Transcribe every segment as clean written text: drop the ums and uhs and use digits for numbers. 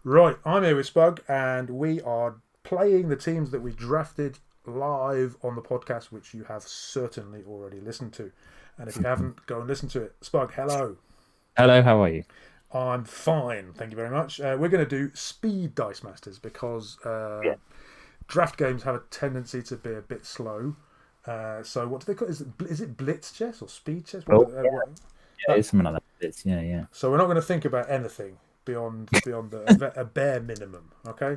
Right, I'm here with Spug, and we are playing the teams that we drafted live on the podcast, which you have certainly already listened to. And if you haven't, go and listen to it. Spug, hello. Hello, how are you? I'm fine, thank you very much. We're going to do speed Dice Masters because Yeah, draft games have a tendency to be a bit slow. So what do they call it? Is it Blitz chess or speed chess? cool. Yeah, That, it's something like that. Yeah. so we're not going to think about anything a bare minimum. Okay.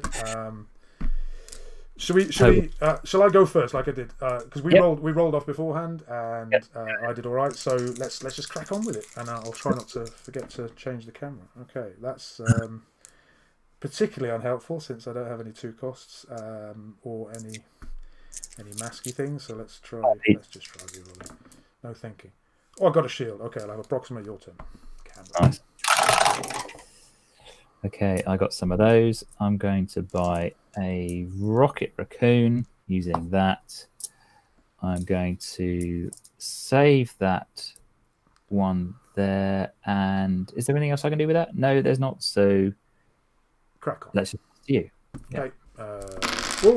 Shall I go first, like I did? Because Yep. we rolled off beforehand, and Yep. I did all right. So let's just crack on with it, and I'll try not to forget to change the camera. Okay, that's particularly unhelpful since I don't have any two costs or any masky things. So let's try. Let's just try rerolling. No thinking. Oh, I got a shield. Okay, I'll have approximate your turn. Camera. Nice. Okay, I got some of those. I'm going to buy a rocket raccoon using that. I'm going to save that one there. And is there anything else I can do with that? No, there's not. So Crack on. let's just see you. Okay. Whoa!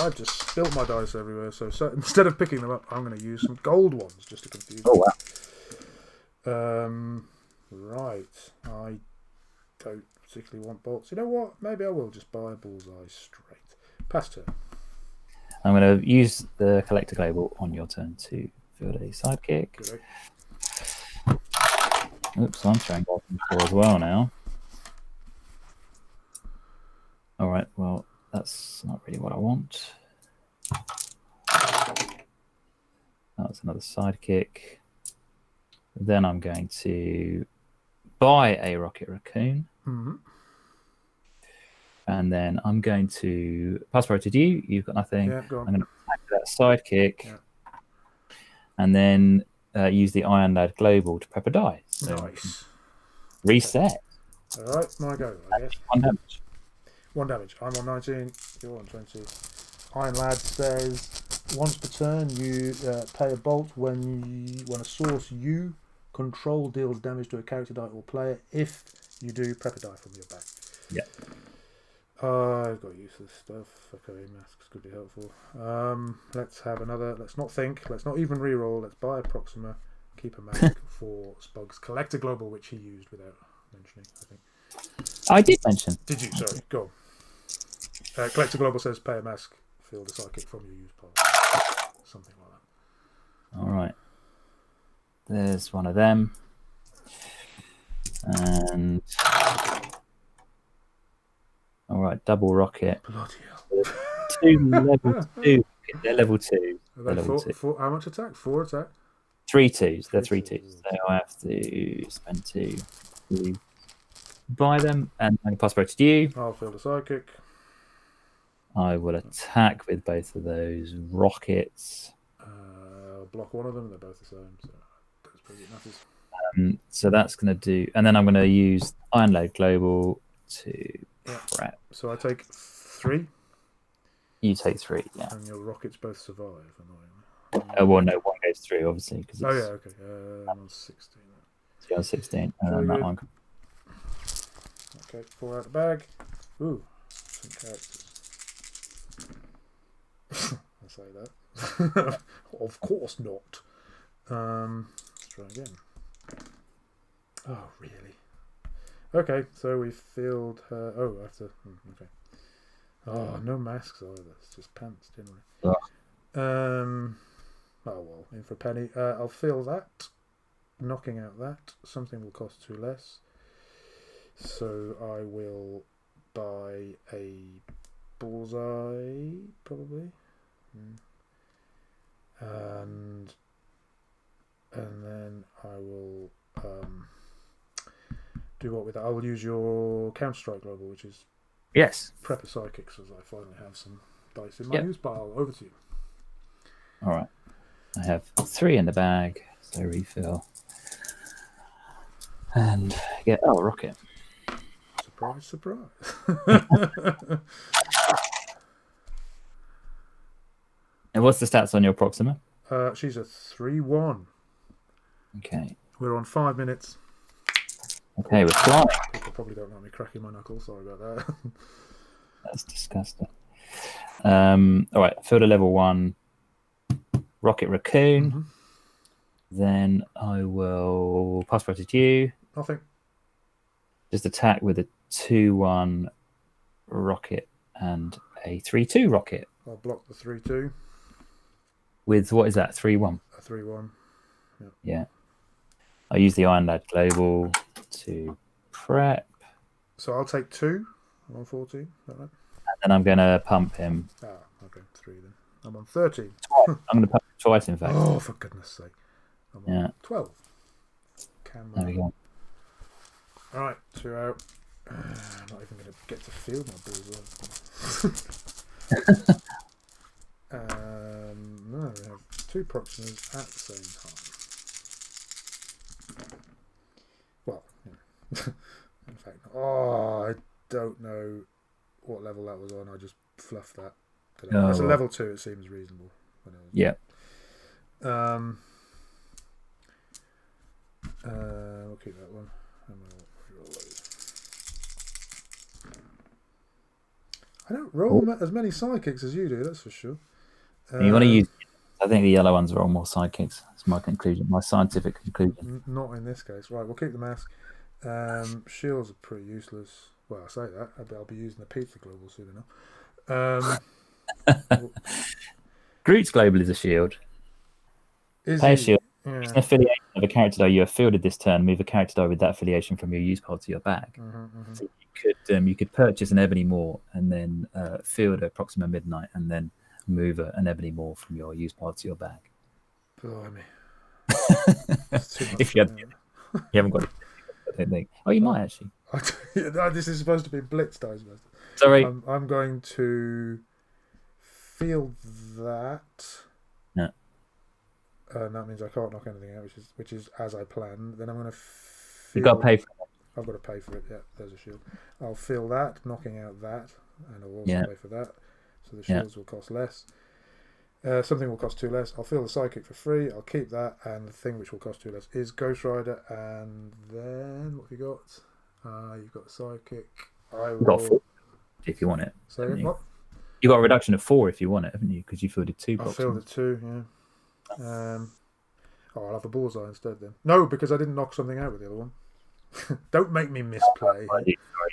I've just spilt my dice everywhere. So instead of picking them up, I'm going to use some gold ones just to confuse. Oh, wow. Right. I don't particularly want bolts. You know what? Maybe I will just buy a bullseye straight. Pass turn. I'm going to use the collector global on your turn to field a sidekick. Good. Oops, I'm throwing gold for as well now. All right, well, that's not really what I want. That's another sidekick. Then I'm going to buy a rocket raccoon. Mm-hmm. And then I'm going to pass priority to you. You've got nothing. Yeah, go on. I'm going to attack that sidekick. Yeah. And then use the Iron Lad Global to prep a die. So Nice. reset. All right, my go, I guess. 1 damage. 1 damage. I'm on 19. You're on 20. Iron Lad says once per turn you pay a bolt when a source you control deals damage to a character die or player. If you do, prep a die from your back. Yeah. I've got useless stuff. Okay, masks could be helpful. Let's have another. Let's not think. Let's not even reroll. Let's buy a Proxima. Keep a mask for Spug's Collector Global, which he used without mentioning, I think. I did mention. Did you? Sorry. Go on. Collector Global says pay a mask, field a psychic from your used pile. Something like that. All right. There's one of them. And all right, double rocket. Bloody hell. Level 2. They're level 2. Are they how much attack? 4 attack? 3 2s. They're 3 2s. So I have to spend 2 to buy them. And I can pass back to you. I'll field a psychic. I will attack with both of those rockets. Block one of them. They're both the same. So that's pretty good. Matters. So that's going to do. And then I'm going to use Iron Lad Global to prep. So I take 3. You take 3, yeah. And your rockets both survive. Well, no, one goes through, obviously. Cause oh, yeah, okay. I'm on 16. So you're on 16. And then that one. Okay, 4 out the bag. Ooh, some characters. I say that. Of course not. Let's try again. Oh, really? Okay, so we filled her. Oh, I have to. Okay. Oh, no masks either. It's just pants generally. Oh. Oh well, in for a penny. I'll fill that. Knocking out that. Something will cost 2 less. So I will buy a bullseye, probably. And then I will do what with that? I will use your Counter-Strike Global, which is prep a psychics, as I finally have some dice in my use pile. Over to you. All right. I have 3 in the bag, so refill. And get rocket. Surprise, surprise. And what's the stats on your Proxima? She's a 3-1. Okay. We're on 5 minutes. Okay, we're flying. Pick a probably don't like me cracking my knuckles. Sorry about that. That's disgusting. All right, field a level 1 rocket raccoon. Mm-hmm. Then I will pass priority to you. Nothing. Just attack with a 2-1 rocket and a 3-2 rocket. I'll block the 3-2. With what is that? 3-1. A 3-1. Yeah. I use the Iron Lad Global to prep. So I'll take 2. I'm on 14. Is that right? And then I'm going to pump him. Okay. 3 then. I'm on 13. I'm going to pump him twice, in fact. Oh, for goodness sake. I'm on 12. Camera. There we go. Alright, 2 out. I'm not even going to get to field my balls. No, we have 2 Proximas at the same time. Well, in fact, I don't know what level that was on. I just fluffed that. That's a level 2. It seems reasonable. Yeah. We'll keep that one. And we'll roll those. I don't roll as many sidekicks as you do. That's for sure. You want to use. I think the yellow ones are all more sidekicks. That's my conclusion. My scientific conclusion. Not in this case. Right, we'll keep the mask. Shields are pretty useless. Well, I say that. I'll be using the pizza global soon enough. Groot's global is a shield. Pay a shield. Yeah. An affiliation of a character die you have fielded this turn. Move a character die with that affiliation from your use pile to your bag. Mm-hmm. So you could purchase an Ebony Maw and then field a Proxima Midnight and then move an Ebony Maw from your use pile to your bag. Blimey. If you haven't got it, I don't think. Oh, you might actually. This is supposed to be Blitz dice. Sorry. I'm going to field that. No. And that means I can't knock anything out, which is as I planned. Then I'm going to. You've got to pay for it. I've got to pay for it. Yeah, there's a shield. I'll fill that, knocking out that, and I'll also pay for that. So the shields will cost less. Something will cost 2 less. I'll fill the psychic for free. I'll keep that, and the thing which will cost 2 less is Ghost Rider. And then what have you got? You've got the psychic. You've got 4 if you want it. So what? You got a reduction of 4 if you want it, haven't you? Because you fielded 2. I fielded 2. Yeah. I'll have a bullseye instead then. No, because I didn't knock something out with the other one. Don't make me misplay.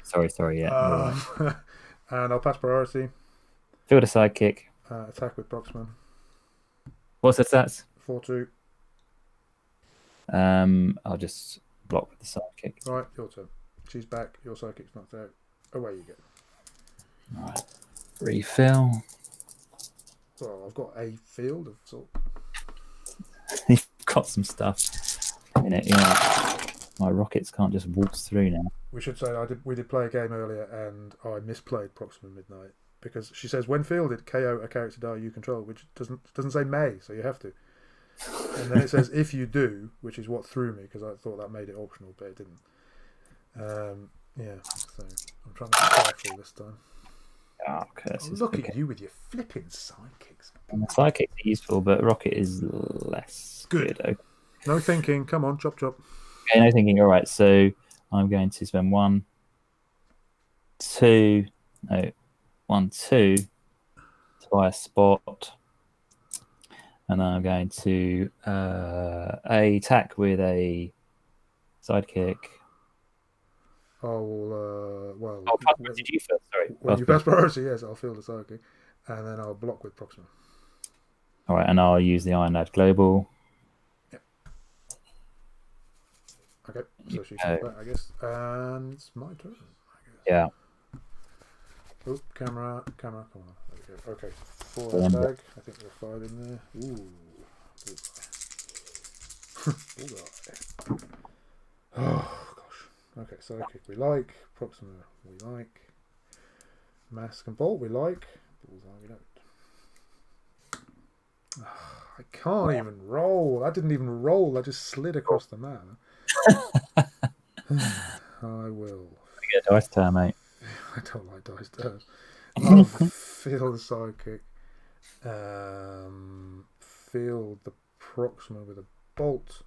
Sorry. Yeah. And I'll pass priority. Field a sidekick. Attack with Proxima. What's the stats? 4-2. I'll just block with the sidekick. Right, your turn. She's back. Your sidekick's knocked out. Away you go. All right. Refill. Well, I've got a field of sort. You've got some stuff in it. Yeah. My rockets can't just waltz through now. We should say we did play a game earlier and I misplayed Proxima Midnight because she says when fielded KO a character die you control, which doesn't say may, so you have to. And then it says if you do, which is what threw me because I thought that made it optional, but it didn't. So I'm trying to be careful this time. Oh, curses. Look at you with your flipping sidekicks. And the sidekicks are useful, but rocket is less good. Okay. No thinking. Come on, chop. Okay, no thinking. All right, so I'm going to spend 1, 2 to buy a spot, and I'm going to attack with a sidekick. Did you first? Sorry. When you pass priority, yes, I'll field the sidekick, and then I'll block with Proxima. All right, and I'll use the Iron Lad Global. Yep. Okay, so she's back, I guess, and it's my turn. I guess. Yeah. Oh, camera, come on. There we go. Okay, 4 tag. I think there are 5 in there. Ooh. Oh gosh. Okay, sidekick we like. Proxima we like. Mask and bolt we like. Bullseye we don't. I can't even roll. I didn't even roll. I just slid across the map. I will. You get a dice turn, mate. I don't like dice turns. I'll field the sidekick. Field the Proxima with a bolt,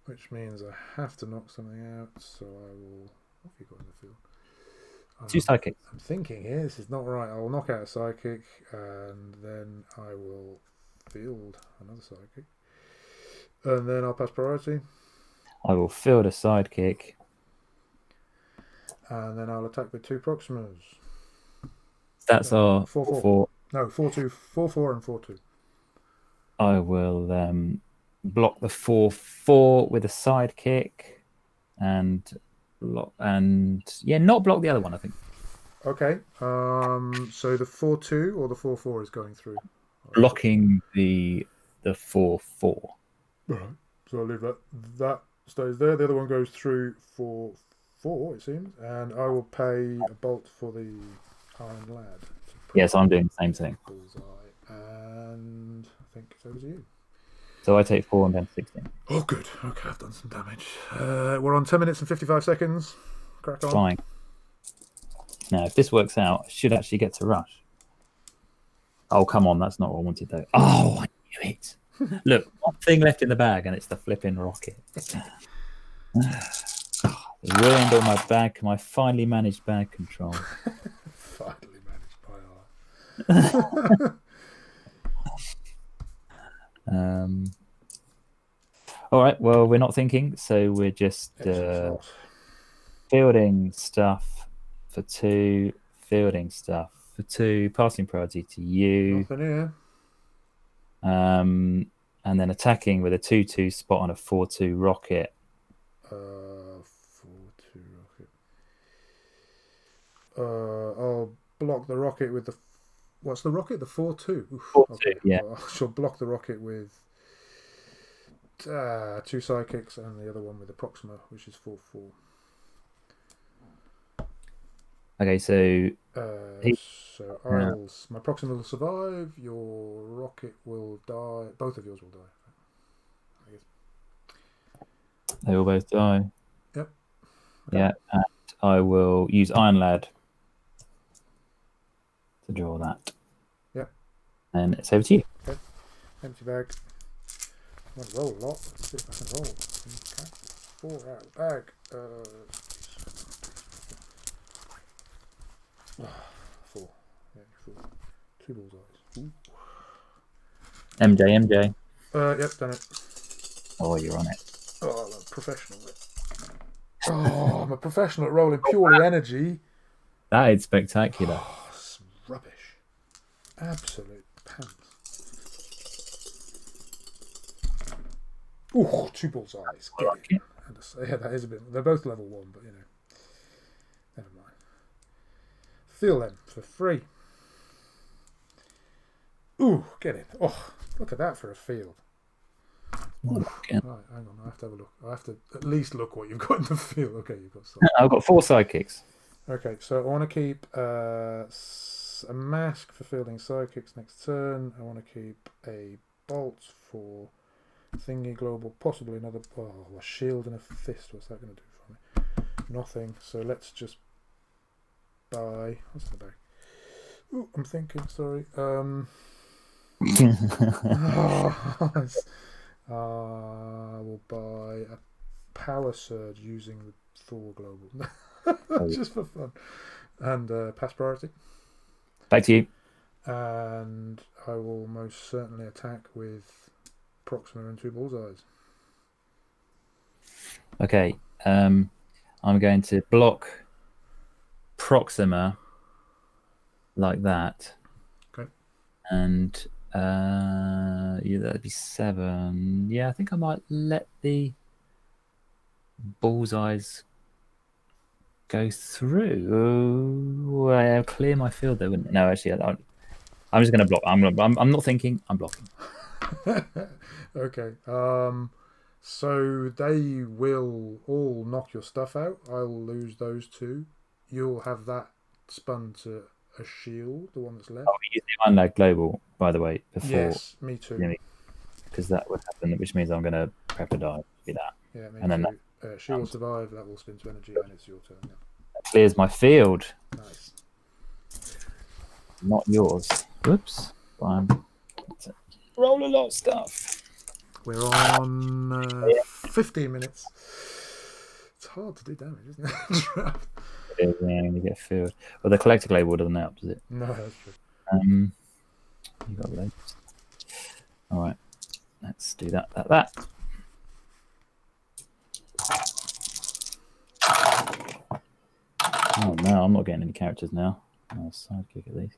which means I have to knock something out. So I will What have you got in the field? 2 sidekicks. I'm thinking here, this is not right. I'll knock out a sidekick, and then I will field another sidekick. And then I'll pass priority. I will field a sidekick. And then I'll attack with 2 Proximas. Stats are 4-4. No, 4-2, 4-4 and 4-2. I will block the 4-4 with a sidekick, and not block the other one. I think Okay. So the 4-2 or the 4-4 is going through. blocking the 4-4. Right. So I'll leave that. That stays there. The other one goes through for 4, it seems, and I will pay a bolt for the Iron Lad. Yes, I'm doing the same thing. Bullseye, and I think it's over to you. So I take 4 and then 16. Oh, good. Okay, I've done some damage. We're on 10 minutes and 55 seconds. Crack on. Fine. Now, if this works out, I should actually get to rush. Oh, come on. That's not what I wanted, though. Oh, I knew it. Look, one thing left in the bag, and it's the flipping rocket. Ruined all my finely managed bag control. Finally managed by art. All right. Well, we're not thinking, so we're just fielding stuff for 2, fielding stuff for 2, passing priority to you. Nothing here. And then attacking with a 2-2 spot on a 4-2 rocket. 4-2 rocket. I'll block the rocket with the. What's the rocket? The 4-2. 4-2, okay. yeah. Well, I shall block the rocket with 2 sidekicks and the other one with the Proxima, which is 4-4. Okay, so my Proxima will survive. Your rocket will die. Both of yours will die. I guess. they will both die. Yep. Okay. Yeah, and I will use Iron Lad to draw that. Yep. And it's over to you. Okay. Empty bag. I'm going to roll a lot. Let's see if I can roll. Okay. 4 out of the bag. 4. Yeah, 4. 2 bullseyes. Ooh. MJ. Yep, done it. Oh, you're on it. Oh, I'm a professional. Oh, I'm a professional at rolling purely energy. That is spectacular. Oh, it's rubbish. Absolute pants. Ooh, 2 bullseyes. Yeah, that is a bit. They're both level 1, but you know. Never mind. Feel them for free. Ooh, get it. Oh, look at that for a field. Right, hang on. I have to have a look. I have to at least look what you've got in the field. Okay, you've got some. I've got 4 sidekicks. Okay, so I want to keep a mask for fielding sidekicks next turn. I want to keep a bolt for thingy global, possibly another. Oh, a shield and a fist. What's that going to do for me? Nothing. So let's just buy. What's in the bag? Ooh, I'm thinking. Sorry. I will buy a power surge using the Thor global. Just for fun. And pass priority. Back to you. And I will most certainly attack with Proxima and 2 bullseyes. Okay. I'm going to block Proxima like that. Okay. And that'd be 7. Yeah, I think I might let the bullseyes go through. I'll clear my field there, wouldn't it? No, actually, I'm just going to block. I'm not thinking. I'm blocking. Okay. So they will all knock your stuff out. I'll lose those 2. You'll have that spun to a shield, the one that's left. Oh, we use the Iron Lad Global, by the way, before. Yes, me too. Because that would happen, which means I'm going to prep to die. Be that. Yeah, me and too. Then she will survive. That will spin to energy, and it's your turn. Yeah. That clears my field. Nice. Not yours. Whoops. Roll a lot of stuff. We're on 15 minutes. It's hard to do damage, isn't it? Trap. Yeah, you get filled. Well, the collector label doesn't help, does it? No, that's true. You got loads. All right, let's do that. Oh no, I'm not getting any characters now. I'll sidekick at least.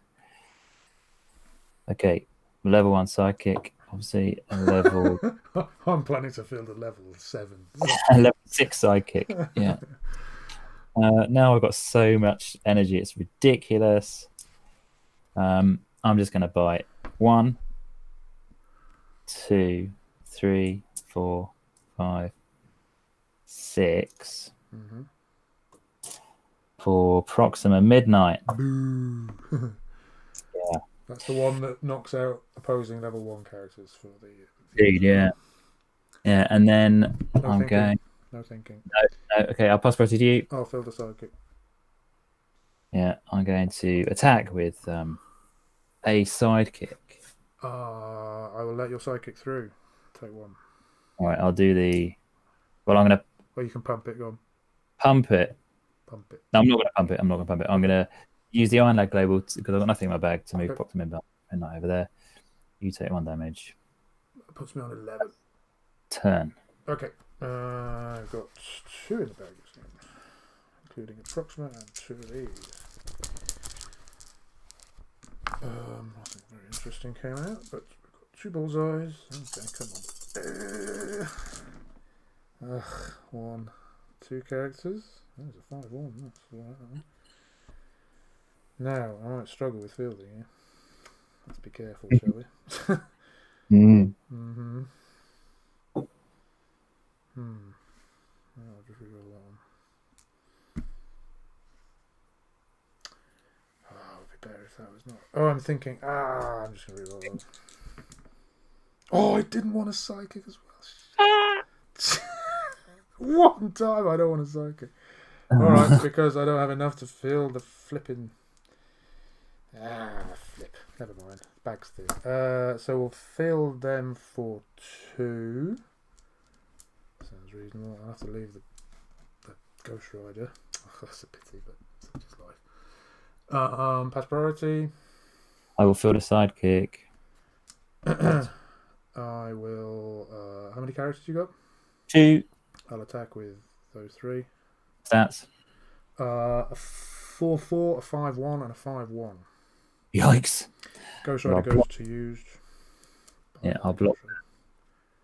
Okay, level 1 sidekick. Obviously, a level. I'm planning to field a level 7. Level 6 sidekick. Yeah. Now I've got so much energy, it's ridiculous. I'm just going to buy 1, 2, 3, 4, 5, 6 for Proxima Midnight. Boo. Yeah. That's the one that knocks out opposing level 1 characters for the. Dude, yeah. Yeah, and then I'm going. No thinking. No, okay, I'll pass priority to you. I'll field a sidekick. Yeah, I'm going to attack with a sidekick. I will let your sidekick through. Take 1. All right, I'll do the. Well, I'm going to. Or you can pump it. Go on. Pump it. Pump it. No, I'm not going to pump it. I'm going to use the Iron Lag label because I've got nothing in my bag to move Proxima Midnight over there. You take 1 damage. That puts me on 11. Turn. Okay. I've got 2 in the bag, including a Proxima and 2 of these. Nothing very interesting came out, but we've got 2 bullseyes. Okay, come on. 1, 2 characters. There's a 5-1. That's all right. Now, I might struggle with fielding here. Let's be careful, shall we? I'll just reroll that one. Oh, it would be better if that was not. Oh, I'm thinking. I'm just going to reroll that. Oh, I didn't want a psychic as well. One time I don't want a psychic. Alright, because I don't have enough to fill the flipping. Flip. Never mind. Bag's thing. So we'll fill them for 2. Sounds reasonable. I'll have to leave the Ghost Rider. Oh, that's a pity, but such is life. Pass priority. I will field a sidekick. I will. How many characters you got? 2. I'll attack with those 3. Stats. A 4-4, a 5-1, and a 5-1. Yikes! Ghost Rider goes to used. Yeah, I'll block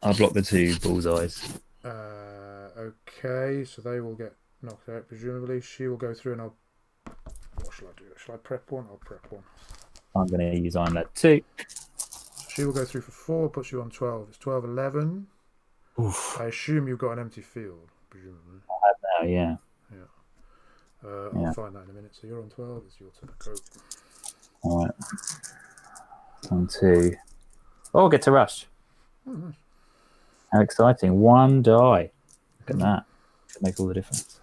the 2 bullseyes. Okay, so they will get knocked out, presumably. She will go through and I'll... What shall I do? Shall I prep 1? I'll prep 1. I'm going to use Iron Lad 2. She will go through for 4, puts you on 12. It's 12, 11. Oof. I assume you've got an empty field, presumably. I have now, yeah. I'll find that in a minute. So you're on 12, it's your turn. Go. Alright. 1, 2. Oh, get to rush. Oh, nice. How exciting. 1 die. Look at that. Could make all the difference.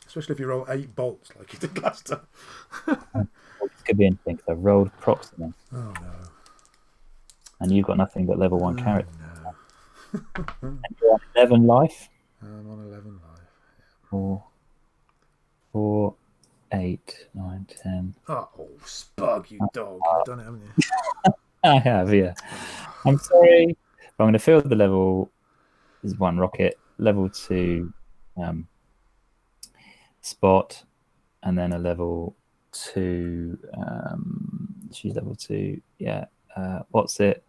Especially if you roll 8 bolts like you did last time. This could be anything. I rolled Proxima. Oh, no. And you've got nothing but level 1 character. No. And you're on 11 life. I'm on 11 life. 4, 8, 9, 10. Oh, Spug, you dog. You've done it, haven't you? I have, yeah. I'm sorry. But I'm going to field the level. There's 1 rocket. Level 2 spot. And then a level 2. She's level 2. Yeah. What's it?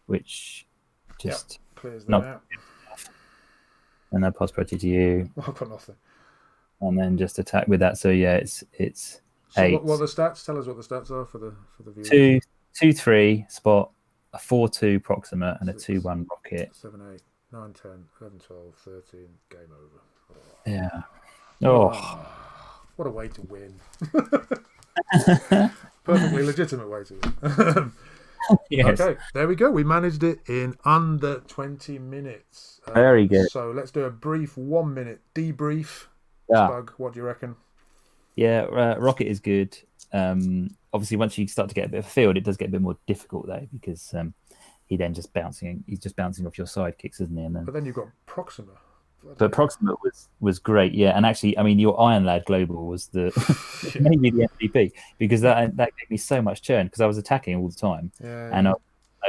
Which just clears that out. And then pass priority to you. I've got nothing. And then just attack with that. So yeah, it's so 8. What are the stats? Tell us what the stats are for the viewers. 2, 3 spot, a 4-2 Proxima, and 6, a 2-1 rocket. 7, 8, 9, 10, 11, 12, 13. Game over. Oh. Yeah. Oh. What a way to win. Perfectly legitimate way to win. Yes. Okay, there we go. We managed it in under 20 minutes. Very good. So let's do a brief 1-minute debrief. Yeah. Spug, what do you reckon? Yeah, rocket is good. Obviously, once you start to get a bit of a field, it does get a bit more difficult though, because he's just bouncing off your sidekicks, isn't he? And then, But then you've got Proxima. but Proxima was great, yeah. And actually, I mean, your Iron Lad Global was the maybe the MVP, because that gave me so much churn because I was attacking all the time, and I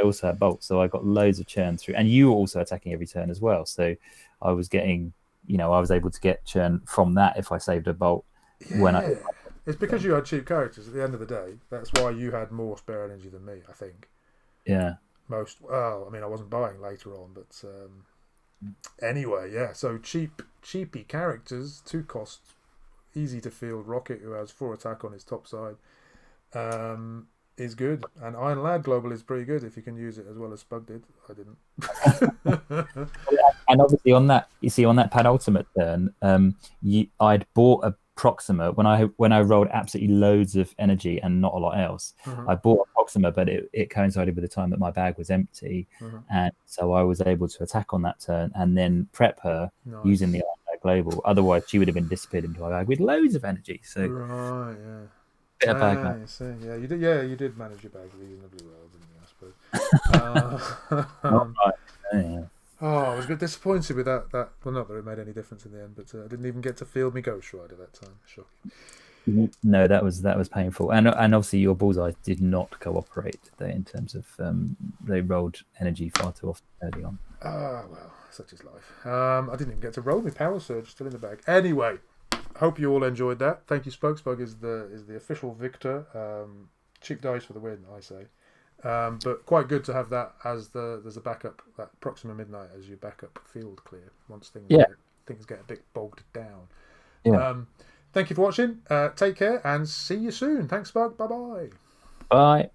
also had bolts, so I got loads of churn through. And you were also attacking every turn as well, so I was getting, I was able to get churn from that if I saved a bolt. Yeah. It's because you had cheap characters at the end of the day. That's why you had more spare energy than me, I think. Yeah. Well, I mean, I wasn't buying later on, but anyway, yeah. So cheapy characters, 2 costs, easy to field. Rocket, who has 4 attack on his top side, is good. And Iron Lad Global is pretty good if you can use it as well as Spug did. I didn't. And obviously on that penultimate turn, I'd bought a Proxima when I rolled absolutely loads of energy and not a lot else. I bought a Proxima, but it coincided with the time that my bag was empty, and so I was able to attack on that turn and then prep her using the Iron Lad Global. Otherwise, she would have been disappeared into my bag with loads of energy. So right, yeah. Bit of bag man. Yeah, you did. Yeah, you did manage your bag reasonably well, didn't you? I suppose. I was a bit disappointed with that. Well, not that it made any difference in the end, but I didn't even get to field me Ghost Rider that time. Shocking. No, that was painful, and obviously your bullseyes did not cooperate, did they? In terms of they rolled energy far too often early on. Well, such is life. I didn't even get to roll my Power Surge, still in the bag. Anyway, hope you all enjoyed that. Thank you, Spug. Spug is the official victor. Cheap dice for the win, I say. But quite good to have that as there's a backup, that Proxima Midnight as your backup field clear once things get a bit bogged down. Yeah. Thank you for watching. Take care and see you soon. Thanks, Spug. Bye-bye. Bye.